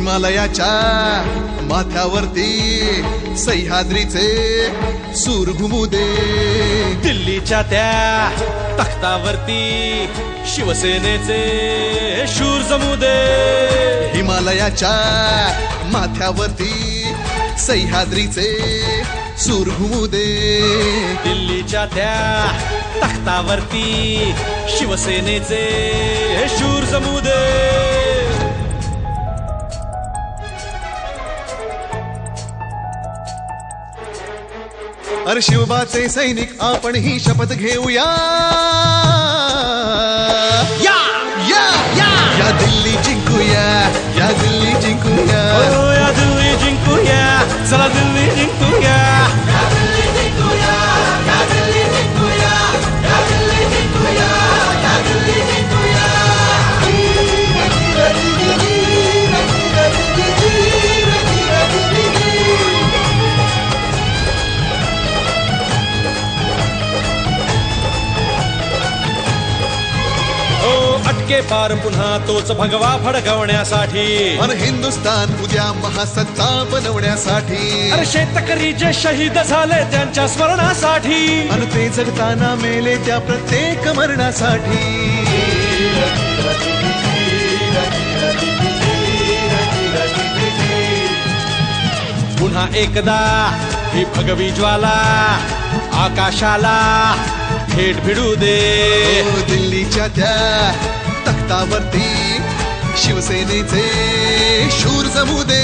हिमालयाच्या माथ्यावरती सह्याद्रीचे सूर घुमू दे. दिल्लीच्या त्या तख्तावरती शिवसेनेचे शूर जमू दे. हिमालयाच्या माथ्यावरती सह्याद्रीचे सूर घुमू दे. दिल्लीच्या त्या तख्तावरती शिवसेनेचे शूर जमू दे. अरे शिवबाचे सैनिक आपण ही शपथ घेऊया. या या या या दिल्ली जिंकूया, या दिल्ली जिंकूया. ओ या दिल्ली जिंकूया, चला दिल्ली जिंकूया. या दिल्ली जिंकूया, या दिल्ली जिंकूया, या दिल्ली जिंकूया, या दिल्ली जिंकूया. अटके पार पुन्हा तोच भगवा फडकवण्यासाठी. अन हिंदुस्तान उद्या महासत्ता बनवण्यासाठी. अरे शेतकरी जे शहीद झाले त्यांच्या स्मरणासाठी. अन ते जगताना मेले त्या प्रत्येक मरणासाठी. पुन्हा एकदा ही भगवी ज्वाला आकाशाला भेट भिडू दे. दिल्लीच्या त्या तख्तावरती शिवसेनेचे शूर जमू दे.